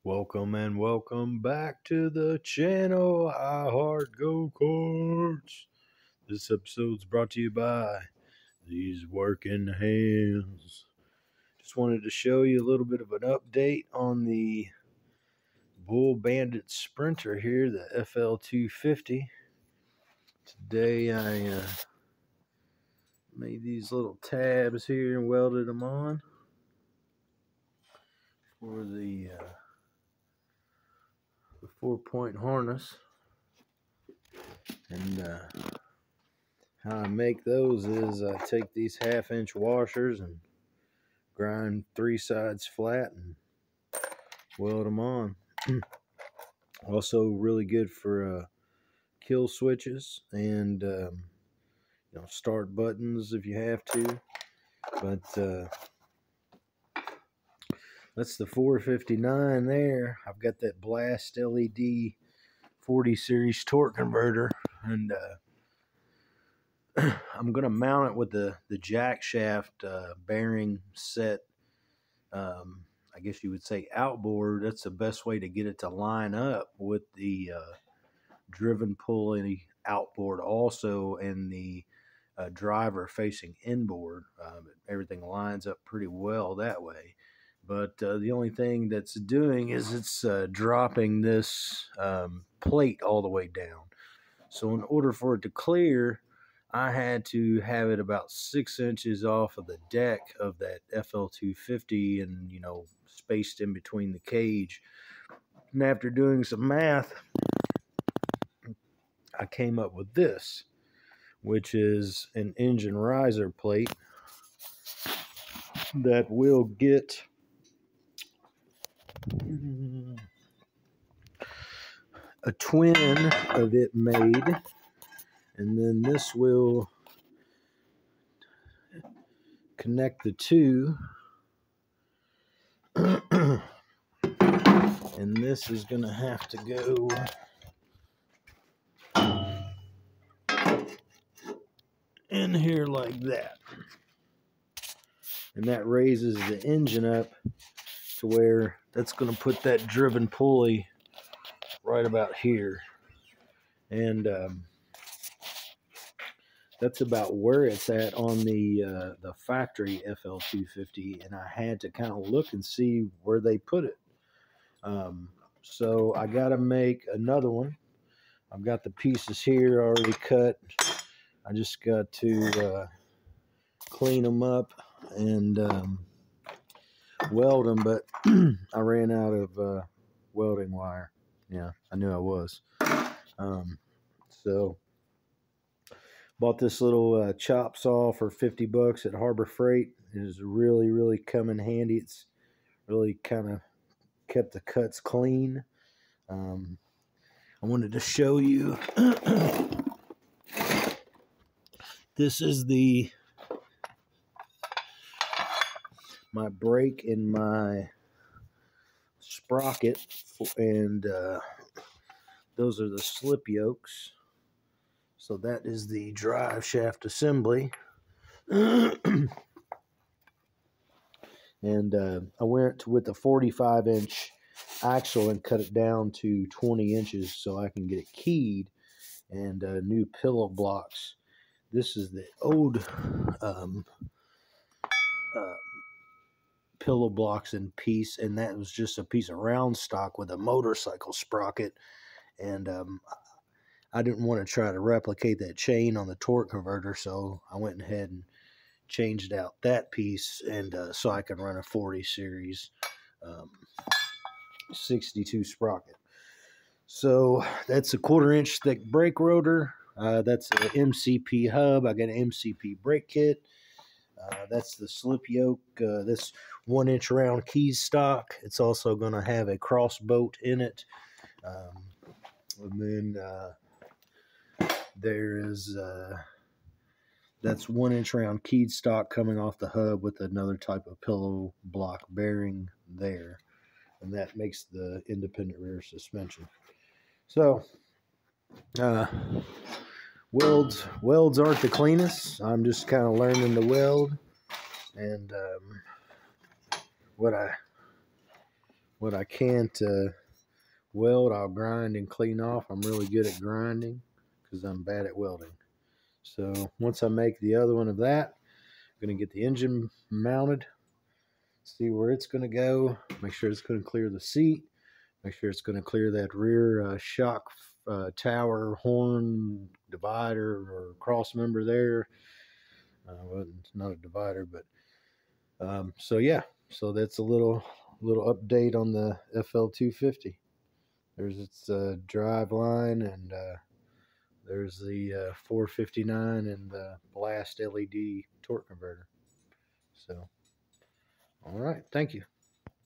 Welcome and welcome back to the channel. I Heart Go Karts. This episode's brought to you by these working hands. Just wanted to show you a little bit of an update on the Bull Bandit Sprinter here, the FL250. Today I made these little tabs here and welded them on for the 4-point harness. And how I make those is I take these 1/2-inch washers and grind 3 sides flat and weld them on. Also really good for kill switches and start buttons if you have to. But that's the 459 there. I've got that Blast LED 40 series torque converter, and I'm going to mount it with the jack shaft bearing set, I guess you would say outboard. That's the best way to get it to line up with the driven pulley outboard also, and the driver facing inboard. Everything lines up pretty well that way. But the only thing that's doing is it's dropping this plate all the way down. So in order for it to clear, I had to have it about 6 inches off of the deck of that FL250 and, spaced in between the cage. And after doing some math, I came up with this, which is an engine riser plate that will get a twin of it made, and then this will connect the two, and this is going to have to go in here like that, and that raises the engine up to where that's going to put that driven pulley right about here. And that's about where it's at on the factory FL250, and I had to kind of look and see where they put it. So I got to make another one. I've got the pieces here already cut. I just got to clean them up and weld them, but I ran out of welding wire. Yeah, I knew I was. So bought this little chop saw for $50 at Harbor Freight. It is really come in handy. It's really kind of kept the cuts clean. I wanted to show you. This is my brake and my sprocket, and those are the slip yokes. So that is the drive shaft assembly. And I went with a 45-inch axle and cut it down to 20 inches so I can get it keyed, and new pillow blocks. This is the old pillow blocks in piece, and that was just a piece of round stock with a motorcycle sprocket. And I didn't want to try to replicate that chain on the torque converter, so I went ahead and changed out that piece, and so I can run a 40 series 62 sprocket. So that's a 1/4 inch thick brake rotor. That's an MCP hub. I got an MCP brake kit. That's the slip yoke. This 1-inch round key stock. It's also going to have a cross bolt in it. And then there is that's 1-inch round keyed stock coming off the hub with another type of pillow block bearing there, and that makes the independent rear suspension. So welds aren't the cleanest. I'm just kind of learning to weld, and what I What I can't weld, I'll grind and clean off. I'm really good at grinding because I'm bad at welding. So once I make the other one of that, I'm going to get the engine mounted, see where it's going to go, make sure it's going to clear the seat, make sure it's going to clear that rear shock tower, horn, divider, or cross member there. Well, it's not a divider, but so yeah. So that's a little update on the FL250. There's its drive line, and there's the 459 and the blast LED torque converter. So, all right, thank you.